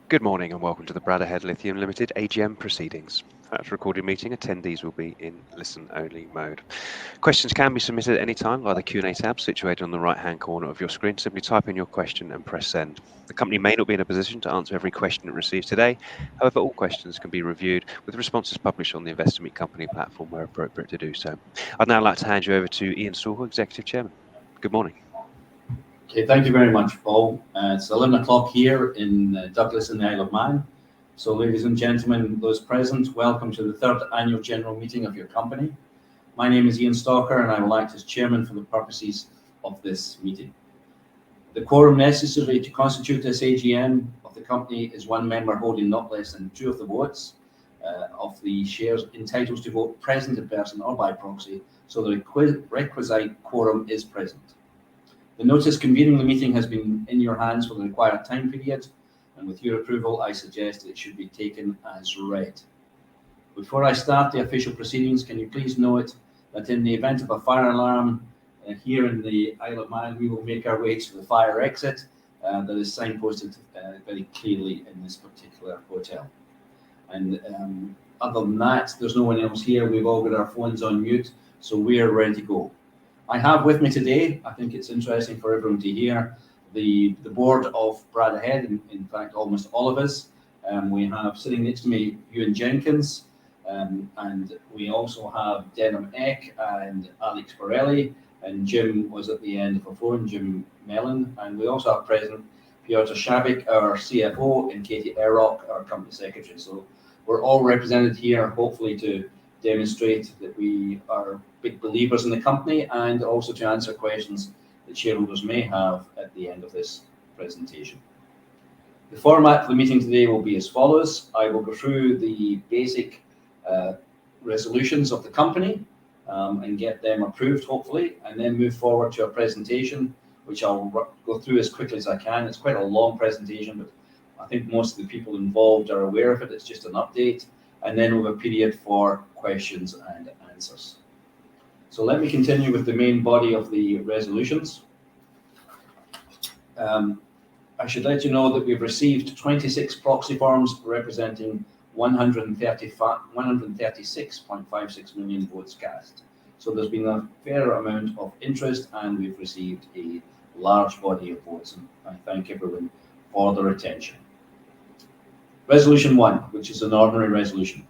Good morning and welcome to the Bradda Lithium Limited AGM proceedings. Throughout the recorded meeting, attendees will be in listen-only mode. Questions can be submitted at any time via the Q&A tab situated on the right-hand corner of your screen. Simply type in your question and press send. The company may not be in a position to answer every question it receives today. However, all questions can be reviewed with responses published on the Investor Meet Company platform where appropriate to do so. I'd now like to hand you over to Ian Stalker, Executive Chairman. Good morning. Okay, thank you very much, Paul. It's 11 o'clock here in Douglas in the Isle of Man. So, ladies and gentlemen, those present, welcome to the third annual general meeting of your company. My name is Ian Stalker and I will act as chairman for the purposes of this meeting. The quorum necessary to constitute this AGM of the company is one member holding not less than 2 of the votes of the shares entitled to vote present in person or by proxy, so the requisite quorum is present. The notice convening the meeting has been in your hands for the required time period, and with your approval, I suggest it should be taken as read. Before I start the official proceedings, can you please note that in the event of a fire alarm here in the Isle of Man, we will make our way to the fire exit that is signposted very clearly in this particular hotel. And other than that, there's no one else here. We've all got our phones on mute, so we're ready to go. I have with me today, I think it's interesting for everyone to hear, the board of Bradda, in fact, almost all of us. We have sitting next to me, Ewan Jenkins, and we also have Denham Eck and Alex Borelli, and Jim was at the end of the phone, Jim Mellon, and we also have present Piotr Shabik, our CFO, and Katie Errock, our company secretary. So we're all represented here, hopefully to demonstrate that we are big believers in the company and also to answer questions that shareholders may have at the end of this presentation. The format for the meeting today will be as follows. I will go through the basic resolutions of the company and get them approved, hopefully, and then move forward to a presentation, which I'll go through as quickly as I can. It's quite a long presentation, but I think most of the people involved are aware of it. It's just an update. And then we'll have a period for questions and answers. So let me continue with the main body of the resolutions. I should let you know that we've received 26 proxy forms representing 136.56 million votes cast. So there's been a fair amount of interest and we've received a large body of votes, and I thank everyone for their attention. Resolution 1, which is an ordinary resolution,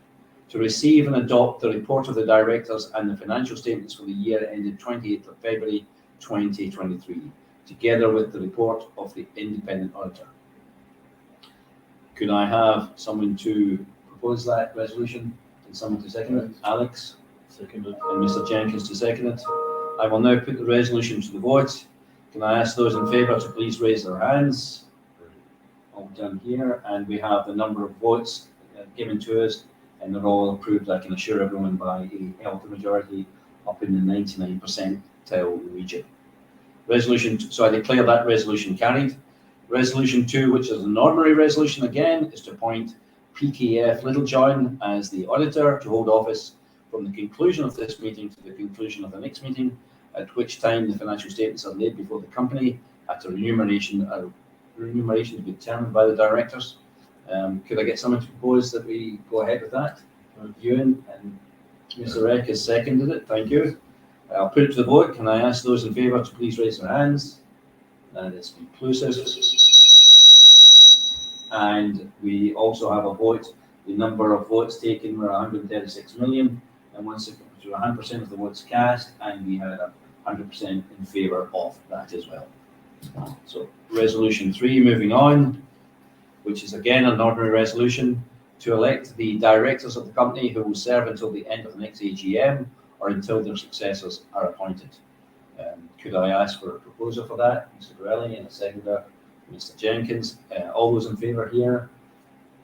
to receive and adopt the report of the directors and the financial statements for the year ended 28th of February 2023, together with the report of the independent auditor. Could I have someone to propose that resolution and someone to second it? Alex? Seconded. And Mr. Jenkins to second it. I will now put the resolution to the vote. Can I ask those in favour to please raise their hands? All done here, and we have the number of votes given to us, and they're all approved, I can assure everyone, by a healthy majority up in the 99 percentile region. So I declare that resolution carried. Resolution 2, which is an ordinary resolution again, is to appoint PKF Littlejohn as the auditor to hold office from the conclusion of this meeting to the conclusion of the next meeting, at which time the financial statements are laid before the company at a remuneration to be determined by the directors. Could I get someone to propose that we go ahead with that? Ewan and Mr. Eck has seconded it. Thank you. I'll put it to the vote. Can I ask those in favour to please raise their hands? That is conclusive. And we also have a vote. The number of votes taken were 136 million, and 100% of the votes cast, and we had 100% in favour of that as well. So resolution 3, moving on, which is again an ordinary resolution to elect the directors of the company who will serve until the end of the next AGM or until their successors are appointed. Could I ask for a proposal for that? Mr. Borelli and a seconder, Mr. Jenkins. All those in favour here?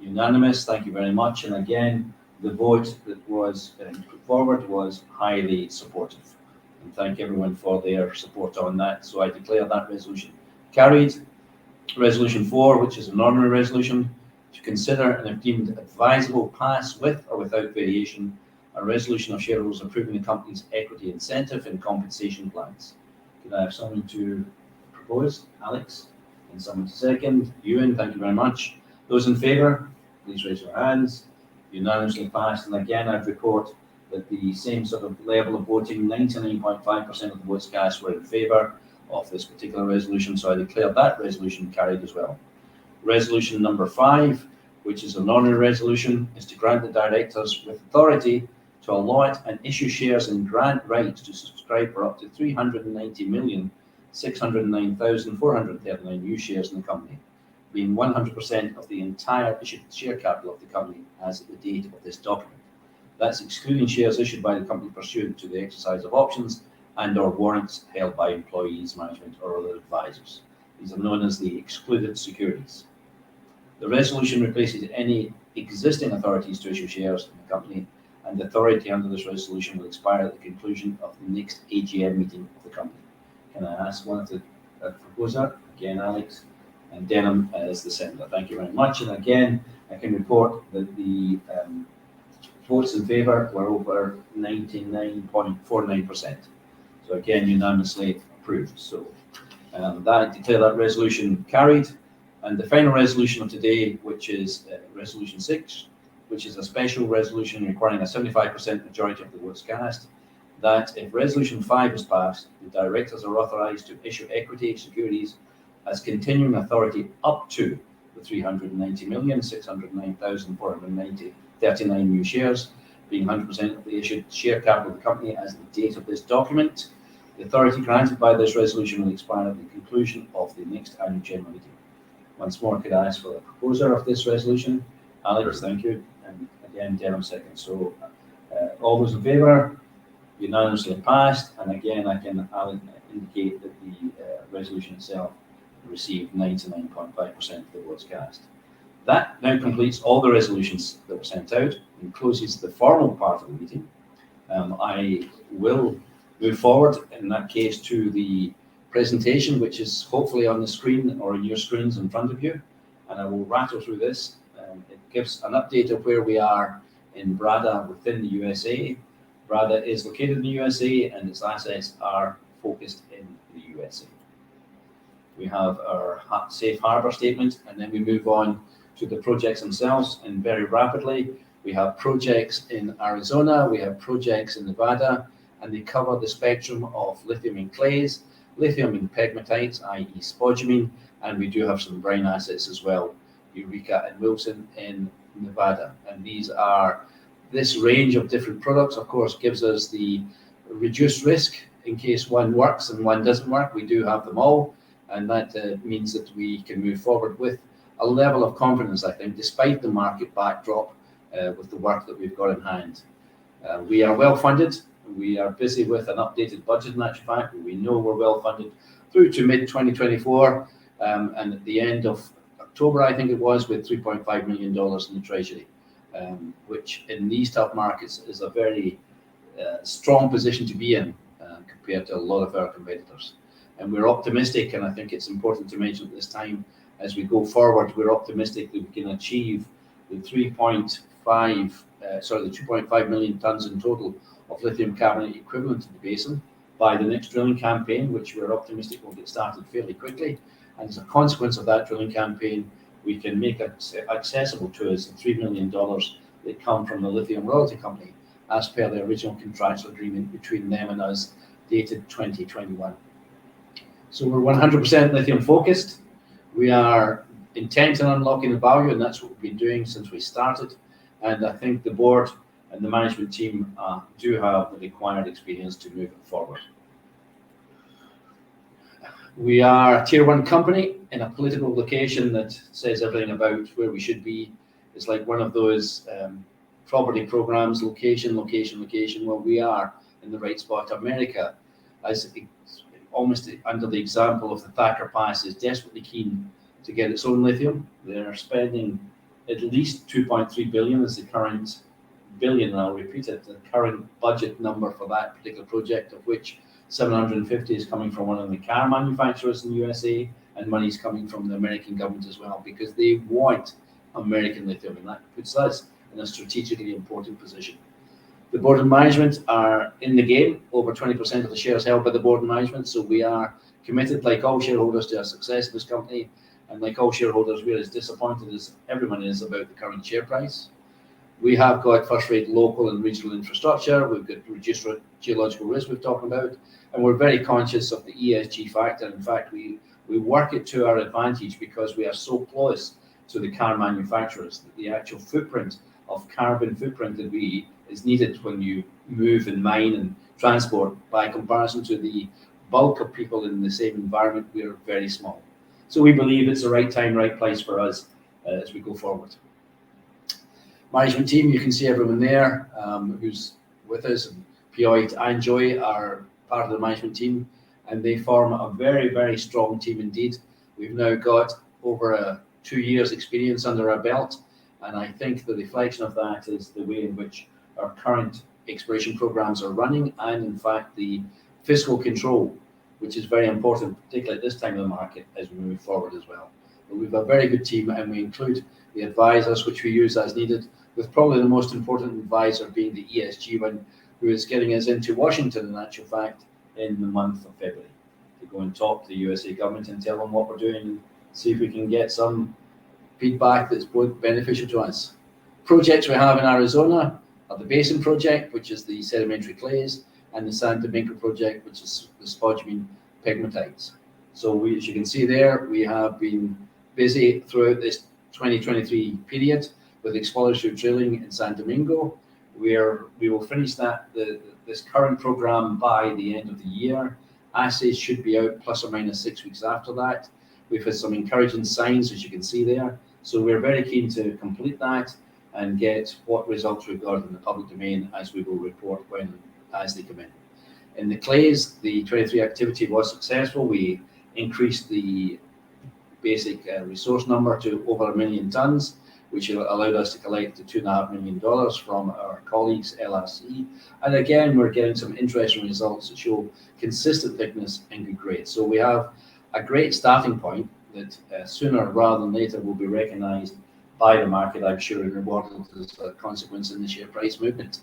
Unanimous, thank you very much. And again, the vote that was put forward was highly supportive. And thank everyone for their support on that. So I declare that resolution carried. Resolution 4, which is an ordinary resolution, to consider and if deemed advisable pass with or without variation a resolution of shareholders approving the company's equity incentive and compensation plans. Could I have someone to propose? Alex? And someone to second? Ewan, thank you very much. Those in favour, please raise your hands. Unanimously passed. And again, I'd report that the same sort of level of voting, 99.5% of the votes cast were in favour of this particular resolution, so I declare that resolution carried as well. Resolution number 5, which is an ordinary resolution, is to grant the directors with authority to allot and issue shares and grant rights to subscribe for up to 390,609,439 new shares in the company, being 100% of the entire issued share capital of the company as at the date of this document. That's excluding shares issued by the company pursuant to the exercise of options and/or warrants held by employees, management, or other advisors. These are known as the excluded securities. The resolution replaces any existing authorities to issue shares in the company, and the authority under this resolution will expire at the conclusion of the next AGM meeting of the company. Can I ask one of the proposer, again Alex, and Denham as the seconder? Thank you very much. And again, I can report that the votes in favour were over 99.49%. So again, unanimously approved. So I declare that resolution carried. And the final resolution of today, which is resolution 6, which is a special resolution requiring a 75% majority of the votes cast, that if resolution 5 is passed, the directors are authorised to issue equity securities as continuing authority up to the 390,609,439 new shares, being 100% of the issued share capital of the company as the date of this document. The authority granted by this resolution will expire at the conclusion of the next annual general meeting. Once more, could I ask for the proposer of this resolution? Alex, thank you. And again, Denham second. So all those in favour? Unanimously passed. And again, I can indicate that the resolution itself received 99.5% of the votes cast. That now completes all the resolutions that were sent out and closes the formal part of the meeting. I will move forward in that case to the presentation, which is hopefully on the screen or in your screens in front of you, and I will rattle through this. It gives an update of where we are in Bradda within the USA. Bradda is located in the USA and its assets are focused in the USA. We have our safe harbour statement, and then we move on to the projects themselves. And very rapidly, we have projects in Arizona, we have projects in Nevada, and they cover the spectrum of lithium in clays, lithium in pegmatites, i.e. spodumene, and we do have some brine assets as well, Eureka and Wilson in Nevada. And this range of different products, of course, gives us the reduced risk in case one works and one doesn't work. We do have them all, and that means that we can move forward with a level of confidence, I think, despite the market backdrop with the work that we've got in hand. We are well funded. We are busy with an updated budget, in actual fact. We know we're well funded through to mid-2024, and at the end of October, I think it was, with $3.5 million in the treasury, which in these tough markets is a very strong position to be in compared to a lot of our competitors. And we're optimistic, and I think it's important to mention at this time, as we go forward, we're optimistic that we can achieve the 2.5 million tons in total of lithium carbonate equivalent in the basin by the next drilling campaign, which we're optimistic will get started fairly quickly. And as a consequence of that drilling campaign, we can make accessible to us the $3 million that come from the Lithium Royalty Company as per the original contractual agreement between them and us dated 2021. So we're 100% lithium focused. We are intent on unlocking the value, and that's what we've been doing since we started. And I think the board and the management team do have the required experience to move it forward. We are a tier 1 company in a political location that says everything about where we should be. It's like one of those property programs, location. Well, we are in the right spot. America, as almost under the example of the Thacker Pass, is desperately keen to get its own lithium. They're spending at least 2.3 billion is the current billion, and I'll repeat it, the current budget number for that particular project, of which 750 is coming from one of the car manufacturers in the USA, and money is coming from the American government as well, because they want American lithium, and that puts us in a strategically important position. The board and management are in the game. Over 20% of the shares held by the board and management, so we are committed, like all shareholders, to our success in this company, And like all shareholders, we're as disappointed as everyone is about the current share price. We have got first-rate local and regional infrastructure. We've got reduced geological risk we've talked about, and we're very conscious of the ESG factor. In fact, we work it to our advantage because we are so close to the car manufacturers that the actual footprint of carbon footprint that we is needed when you move and mine and transport, by comparison to the bulk of people in the same environment, we are very small. So we believe it's the right time, right place for us as we go forward. Management team, you can see everyone there who's with us, and Pioit and Joy are part of the management team, and they form a very, very strong team indeed. We've now got over 2 years experience under our belt, and I think the reflection of that is the way in which our current exploration programs are running, and in fact the fiscal control, which is very important, particularly at this time of the market as we move forward as well. But we've a very good team, and we include the advisors which we use as needed, with probably the most important advisor being the ESG one, who is getting us into Washington, in actual fact, in the month of February, to go and talk to the USA government and tell them what we're doing and see if we can get some feedback that's both beneficial to us. Projects we have in Arizona are the Basin Project, which is the sedimentary clays, and the San Domingo Project, which is the spodumene pegmatites. So as you can see there, we have been busy throughout this 2023 period with exploratory drilling in San Domingo. We will finish this current program by the end of the year. Assays should be out plus or minus 6 weeks after that. We've had some encouraging signs, as you can see there. So we're very keen to complete that and get what results we've got in the public domain, as we will report as they come in. In the clays, the 23 activity was successful. We increased the basic resource number to over 1 million tons, which allowed us to collect the $2.5 million from our colleagues LRC. And again, we're getting some interesting results that show consistent thickness and good grade. So we have a great starting point that sooner rather than later will be recognized by the market, I'm sure, and rewarded as a consequence in the share price movement.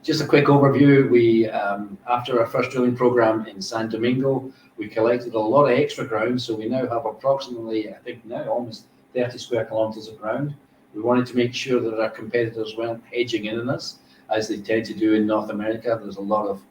Just a quick overview. We, after our first drilling program in San Domingo, we collected a lot of extra ground. So we now have approximately, I think now almost 30 square kilometers of ground. We wanted to make sure that our competitors weren't hedging in on us, as they tend to do in North America. There's a lot of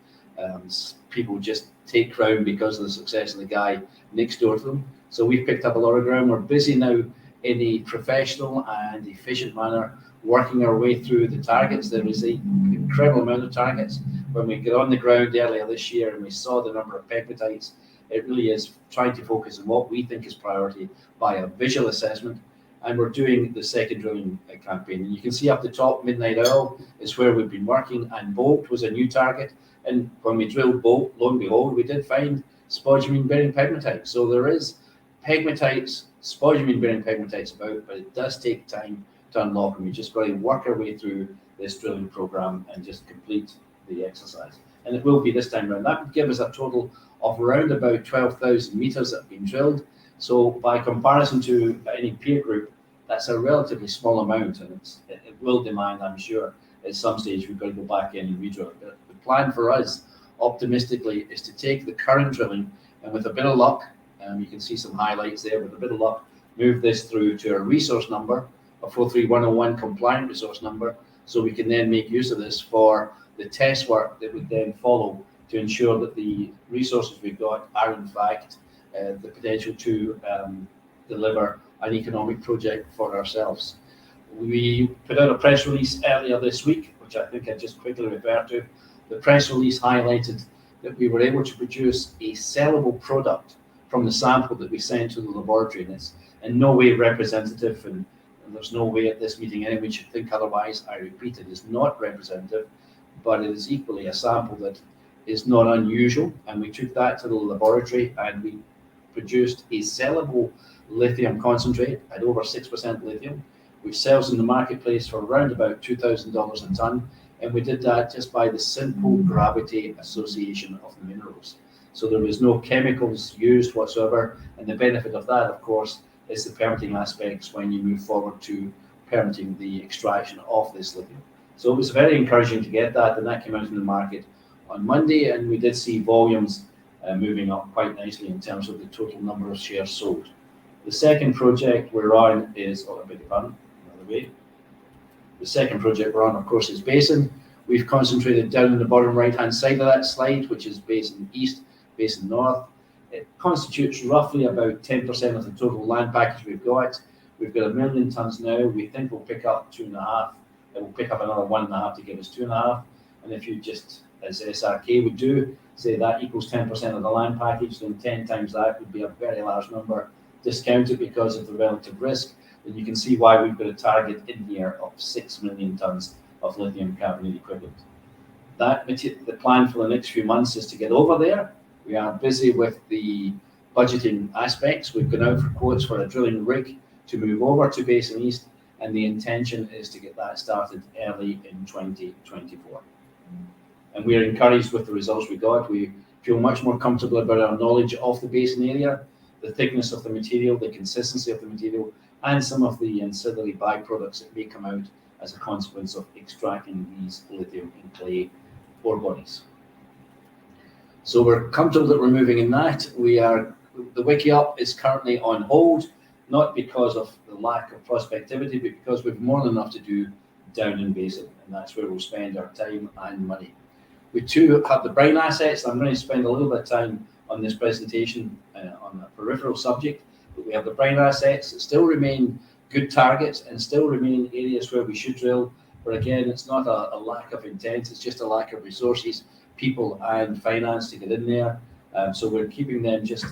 people just take ground because of the success of the guy next door to them. So we've picked up a lot of ground. We're busy now in a professional and efficient manner, working our way through the targets. There is an incredible amount of targets. When we get on the ground earlier this year and we saw the number of pegmatites, it really is trying to focus on what we think is priority by a visual assessment. And we're doing the second drilling campaign. And you can see up the top, Midnight Owl is where we've been working, and Bolt was a new target. And when we drilled Bolt, lo and behold, we did find spodumene-bearing pegmatites. So there is pegmatites, spodumene-bearing pegmatites about, but it does take time to unlock them. We just got to work our way through this drilling program and just complete the exercise. And it will be this time around. That would give us a total of around about 12,000 meters that have been drilled. So by comparison to any peer group, that's a relatively small amount, and it will demand, I'm sure, at some stage we've got to go back in and redrill it. But the plan for us, optimistically, is to take the current drilling and with a bit of luck, you can see some highlights there, with a bit of luck, move this through to a resource number, a 43101 compliant resource number, so we can then make use of this for the test work that would then follow to ensure that the resources we've got are in fact the potential to deliver an economic project for ourselves. We put out a press release earlier this week, which I think I just quickly referred to. The press release highlighted that we were able to produce a sellable product from the sample that we sent to the laboratory, and it's in no way representative, and there's no way at this meeting anyone should think otherwise. I repeat, it is not representative, but it is equally a sample that is not unusual, and we took that to the laboratory and we produced a sellable lithium concentrate at over 6% lithium, which sells in the marketplace for around about $2,000 a ton, and we did that just by the simple gravity association of the minerals. So there was no chemicals used whatsoever, and the benefit of that, of course, is the permitting aspects when you move forward to permitting the extraction of this lithium. So it was very encouraging to get that, and that came out in the market on Monday, and we did see volumes moving up quite nicely in terms of the total number of shares sold. The second project we're on is, oh, I beg your pardon, another way. The second project we're on, of course, is Basin. We've concentrated down in the bottom right-hand side of that slide, which is Basin East, Basin North. It constitutes roughly about 10% of the total land package we've got. We've got 1 million tonnes now. We think we'll pick up 2.5. It will pick up another 1.5 to give us 2.5. And if you just, as SRK would do, say that equals 10% of the land package, then 10 times that would be a very large number, discounted because of the relative risk. Then you can see why we've got a target in here of 6 million tonnes of lithium carbonate equivalent. The plan for the next few months is to get over there. We are busy with the budgeting aspects. We've gone out for quotes for a drilling rig to move over to Basin East, and the intention is to get that started early in 2024. And we're encouraged with the results we got. We feel much more comfortable about our knowledge of the basin area, the thickness of the material, the consistency of the material, and some of the ancillary byproducts that may come out as a consequence of extracting these lithium in clay ore bodies. So we're comfortable that we're moving in that. The wiki up is currently on hold, not because of the lack of prospectivity, but because we've more than enough to do down in Basin, and that's where we'll spend our time and money. We too have the brine assets. I'm going to spend a little bit of time on this presentation on a peripheral subject, but we have the brine assets that still remain good targets and still remain areas where we should drill. But again, it's not a lack of intent, it's just a lack of resources, people and finance to get in there. So we're keeping them just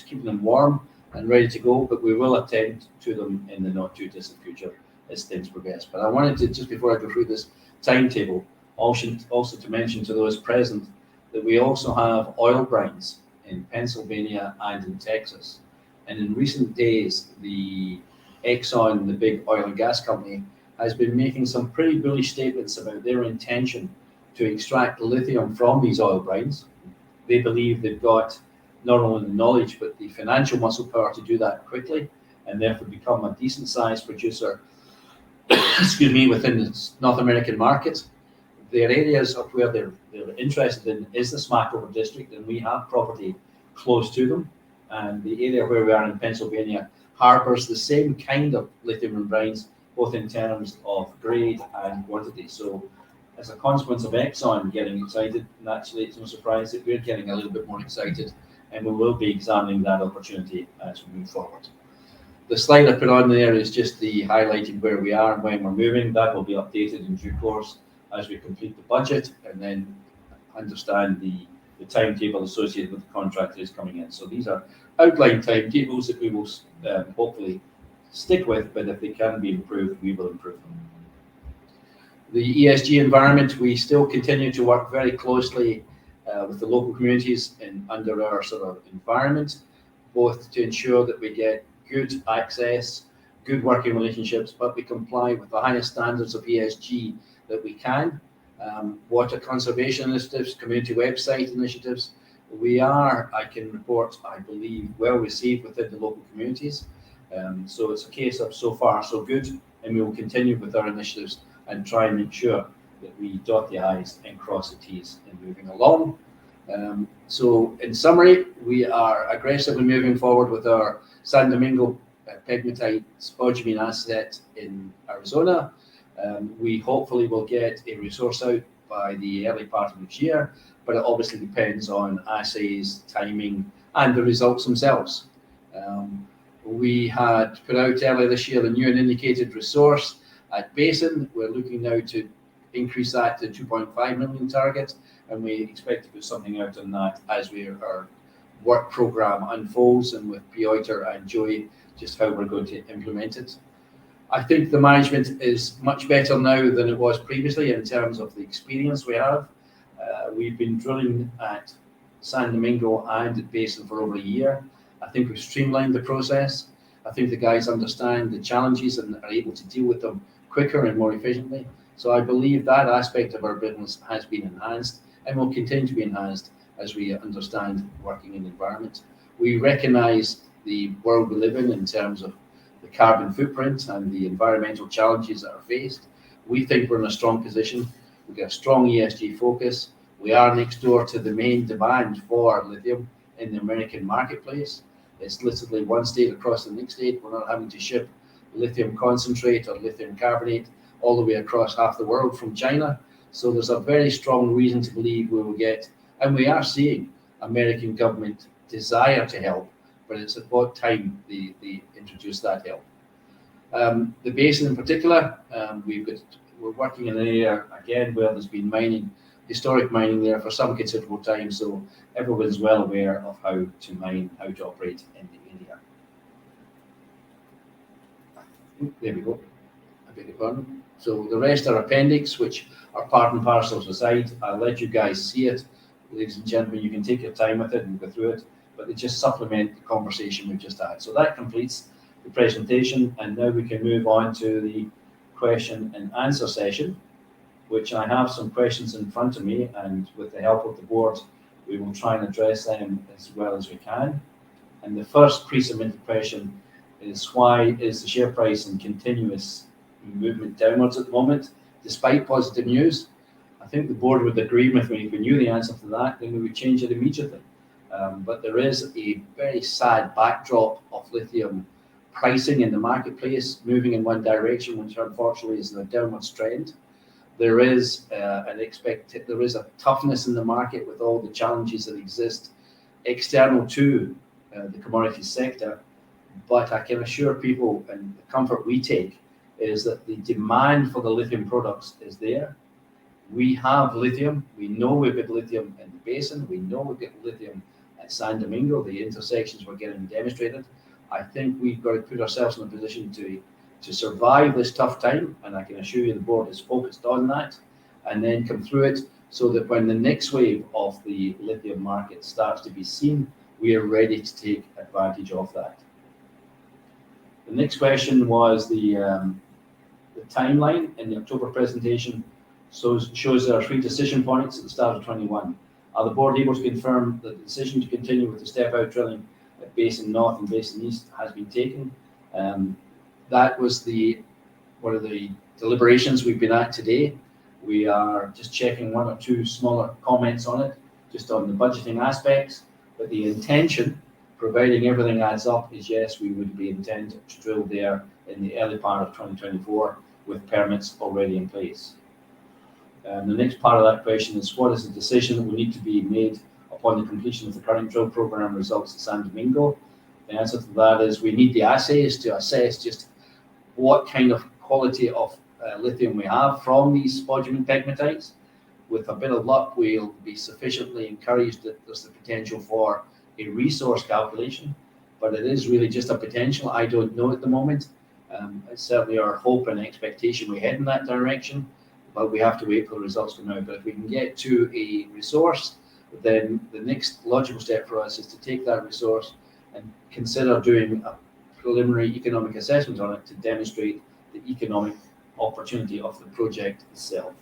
keeping them warm and ready to go, but we will attend to them in the not too distant future as things progress. But I wanted to, just before I go through this timetable, also to mention to those present that we also have oil brines in Pennsylvania and in Texas. And in recent days, the Exxon, the big oil and gas company, has been making some pretty bullish statements about their intention to extract lithium from these oil brines. They believe they've got not only the knowledge, but the financial muscle power to do that quickly, and therefore become a decent sized producer excuse me, within the North American market. Their areas of where they're interested in is the Smackover district, and we have property close to them. And the area where we are in Pennsylvania harbours the same kind of lithium and brines, both in terms of grade and quantity. So as a consequence of Exxon getting excited, naturally it's no surprise that we're getting a little bit more excited, and we will be examining that opportunity as we move forward. The slide I put on there is just the highlighting where we are and when we're moving. That will be updated in due course as we complete the budget and then understand the timetable associated with the contractors coming in. So these are outline timetables that we will hopefully stick with, but if they can be improved, we will improve them. The ESG environment, we still continue to work very closely with the local communities under our sort of environment, both to ensure that we get good access, good working relationships, but we comply with the highest standards of ESG that we can. Water conservation initiatives, community website initiatives, I can report, I believe, well received within the local communities. So it's a case of so far so good, and we will continue with our initiatives and try and make sure that we dot the I's and cross the T's in moving along. So in summary, we are aggressively moving forward with our San Domingo pegmatite spodumene asset in Arizona. We hopefully will get a resource out by the early part of next year, but it obviously depends on assays, timing, and the results themselves. We had put out earlier this year the new and indicated resource at Basin. We're looking now to increase that to 2.5 million target, and we expect to put something out on that as our work program unfolds, and with Piotr and Joey, just how we're going to implement it. I think the management is much better now than it was previously in terms of the experience we have. We've been drilling at San Domingo and at Basin for over a year. I think we've streamlined the process. I think the guys understand the challenges and are able to deal with them quicker and more efficiently. So I believe that aspect of our business has been enhanced and will continue to be enhanced as we understand working in the environment. We recognize the world we live in terms of the carbon footprint and the environmental challenges that are faced. We think we're in a strong position. We've got a strong ESG focus. We are next door to the main demand for lithium in the American marketplace. It's literally one state across the next state. We're not having to ship lithium concentrate or lithium carbonate all the way across half the world from China. So there's a very strong reason to believe we will get, and we are seeing American government desire to help, but it's at what time they introduce that help. The basin in particular, we're working in an area again where there's been mining, historic mining there for some considerable time, so everyone's well aware of how to mine, how to operate in the area. There we go. I beg your pardon. So the rest are appendix, which are part and parcels aside. I'll let you guys see it. Ladies and gentlemen, you can take your time with it and go through it, but they just supplement the conversation we've just had. So that completes the presentation, and now we can move on to the question and answer session, which I have some questions in front of me, and with the help of the board, we will try and address them as well as we can. And the first pre-submitted question is, why is the share price in continuous movement downwards at the moment, despite positive news? I think the board would agree with me. If we knew the answer to that, then we would change it immediately. But there is a very sad backdrop of lithium pricing in the marketplace, moving in one direction, which unfortunately is in a downwards trend. There is there is a toughness in the market with all the challenges that exist external to the commodities sector. But I can assure people, and the comfort we take is that the demand for the lithium products is there. We have lithium. We know we've got lithium in the basin. We know we've got lithium at San Domingo. The intersections were getting demonstrated. I think we've got to put ourselves in a position to survive this tough time, and I can assure you the board is focused on that, and then come through it so that when the next wave of the lithium market starts to be seen, we are ready to take advantage of that. The next question was the timeline in the October presentation. So shows there are 3 decision points at the start of 21. Are the board able to confirm that the decision to continue with the step-out drilling at Basin North and Basin East has been taken? That was one of the deliberations we've been at today. We are just checking 1 or 2 smaller comments on it, just on the budgeting aspects. But the intention, providing everything adds up, is yes, we would be intended to drill there in the early part of 2024 with permits already in place. The next part of that question is, what is the decision that will need to be made upon the completion of the current drill program results at San Domingo? The answer to that is we need the assays to assess just what kind of quality of lithium we have from these spodumene pegmatites. With a bit of luck, we'll be sufficiently encouraged that there's the potential for a resource calculation, but it is really just a potential. I don't know at the moment. It's certainly our hope and expectation we head in that direction, but we have to wait for the results to come out. But if we can get to a resource, then the next logical step for us is to take that resource and consider doing a preliminary economic assessment on it to demonstrate the economic opportunity of the project itself.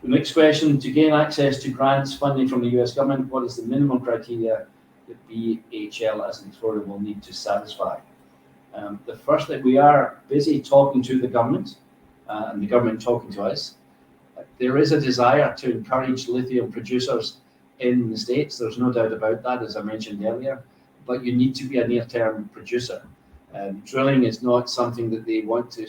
The next question, to gain access to grants funding from the US government, what is the minimum criteria that BHL as an explorer will need to satisfy? The first thing, we are busy talking to the government and the government talking to us. There is a desire to encourage lithium producers in the States. There's no doubt about that, as I mentioned earlier, but you need to be a near-term producer. Drilling is not something that they want to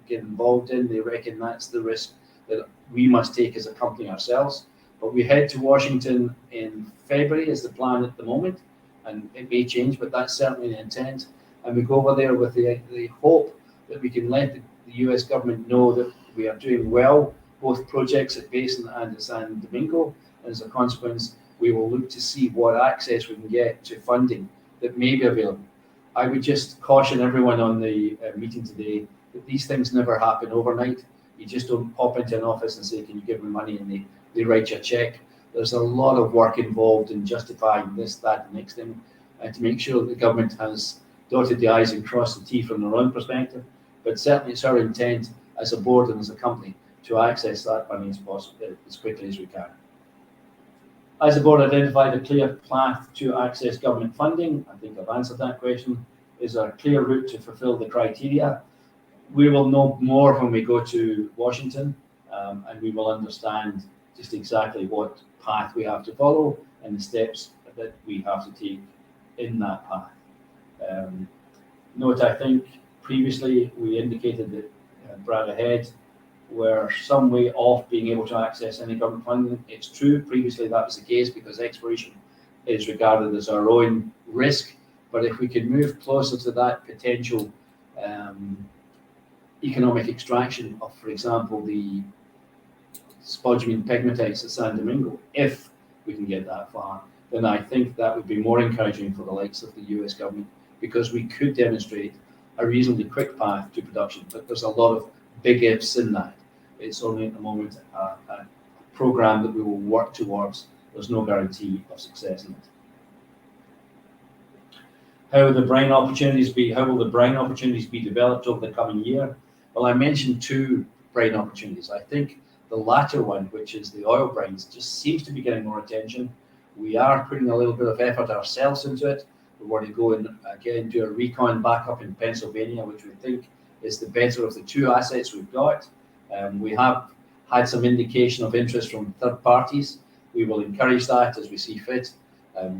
get involved in. They reckon that's the risk that we must take as a company ourselves. But we head to Washington in February is the plan at the moment, and it may change, but that's certainly the intent. And we go over there with the hope that we can let the US government know that we are doing well, both projects at Basin and at San Domingo. And as a consequence, we will look to see what access we can get to funding that may be available. I would just caution everyone on the meeting today that these things never happen overnight. You just don't pop into an office and say, can you give me money? And they write you a check. There's a lot of work involved in justifying this, that, and next thing, to make sure that the government has dotted the I's and crossed the T from their own perspective. But certainly it's our intent as a board and as a company to access that money as possible, as quickly as we can. Has the board identified a clear path to access government funding? I think I've answered that question. Is there a clear route to fulfill the criteria? We will know more when we go to Washington, and we will understand just exactly what path we have to follow and the steps that we have to take in that path. Note, I think previously we indicated that Bradda Head were some way off being able to access any government funding. It's true, previously that was the case because exploration is regarded as our own risk. But if we could move closer to that potential economic extraction of, for example, the spodumene pegmatites at San Domingo, if we can get that far, then I think that would be more encouraging for the likes of the US government, because we could demonstrate a reasonably quick path to production. But there's a lot of big ifs in that. It's only at the moment a program that we will work towards. There's no guarantee of success in it. How will the brine opportunities be developed over the coming year? Well, I mentioned two brine opportunities. I think the latter one, which is the oil brines, just seems to be getting more attention. We are putting a little bit of effort ourselves into it. We want to go and again do a recon back up in Pennsylvania, which we think is the better of the two assets we've got. We have had some indication of interest from third parties. We will encourage that as we see fit.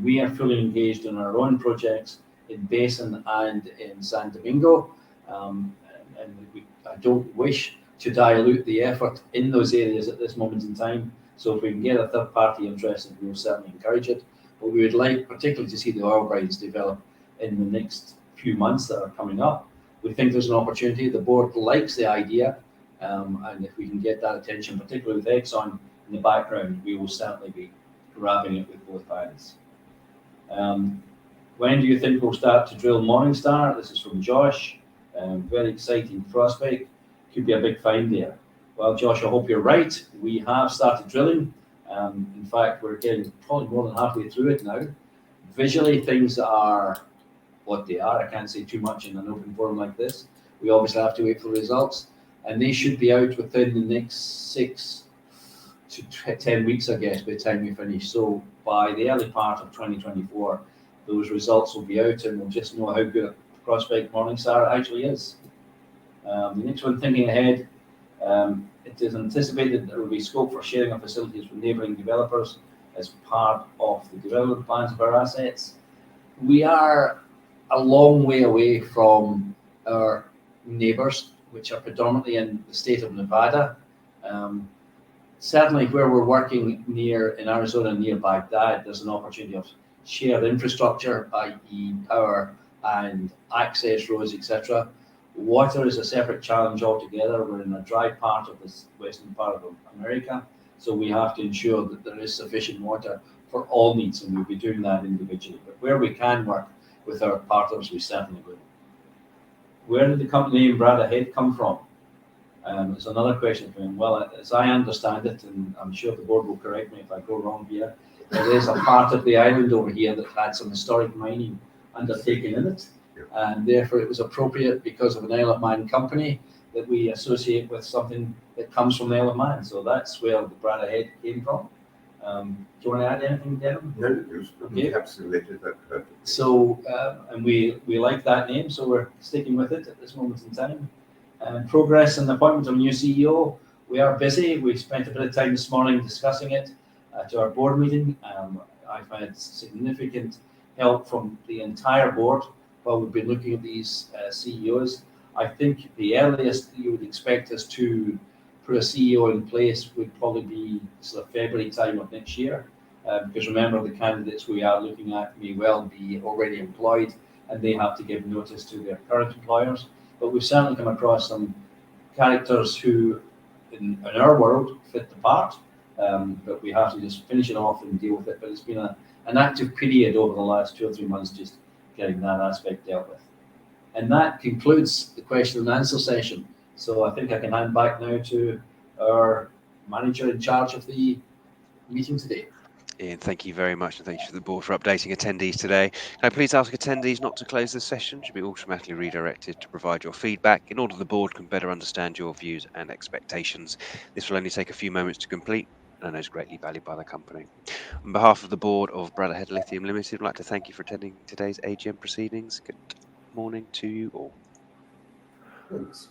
We are fully engaged in our own projects in Basin and in San Domingo. I don't wish to dilute the effort in those areas at this moment in time. So if we can get a third party interested, we will certainly encourage it. But we would like particularly to see the oil brines develop in the next few months that are coming up. We think there's an opportunity. The board likes the idea. And if we can get that attention, particularly with Exxon in the background, we will certainly be grabbing it with both hands. When do you think we'll start to drill Morningstar? This is from Josh. Very exciting prospect. Could be a big find there. Well, Josh, I hope you're right. We have started drilling. In fact, we're getting probably more than halfway through it now. Visually, things are what they are. I can't say too much in an open forum like this. We obviously have to wait for the results, and they should be out within the next 6 to 10 weeks, I guess, by the time we finish. So by the early part of 2024, those results will be out, and we'll just know how good a prospect Morningstar actually is. The next one, thinking ahead, it is anticipated there will be scope for sharing of facilities with neighbouring developers as part of the development plans of our assets. We are a long way away from our neighbours, which are predominantly in the state of Nevada. Certainly where we're working in Arizona, near Baghdad, there's an opportunity of shared infrastructure, i.e. power and access roads, etc. Water is a separate challenge altogether. We're in a dry part of this western part of America, so we have to ensure that there is sufficient water for all needs, and we'll be doing that individually. But where we can work with our partners, we certainly will. Where did the company name Bradda Head come from? There's another question for him. Well, as I understand it, and I'm sure the board will correct me if I go wrong here, there is a part of the island over here that had some historic mining undertaken in it. And therefore it was appropriate, because of an Isle of Man company, that we associate with something that comes from the Isle of Man. So that's where the Bradda Head came from. Do you want to add anything, Devin? No, you encapsulated that perfectly. So, and we like that name, so we're sticking with it at this moment in time. Progress and appointment of a new CEO. We are busy. We spent a bit of time this morning discussing it to our board meeting. I've had significant help from the entire board while we've been looking at these CEOs. I think the earliest you would expect us to put a CEO in place would probably be sort of February time of next year, because remember, the candidates we are looking at may well be already employed, and they have to give notice to their current employers. But we've certainly come across some characters who, in our world, fit the part, but we have to just finish it off and deal with it. But it's been an active period over the last 2 or 3 months, just getting that aspect dealt with. And that concludes the question and answer session. So I think I can hand back now to our manager in charge of the meeting today. Ian, thank you very much, and thank you to the board for updating attendees today. Can I please ask attendees not to close the session? Should be automatically redirected to provide your feedback in order the board can better understand your views and expectations. This will only take a few moments to complete, and I know is greatly valued by the company. On behalf of the board of Bradda Head Lithium Limited, I'd like to thank you for attending today's AGM proceedings. Good morning to you all. Thanks.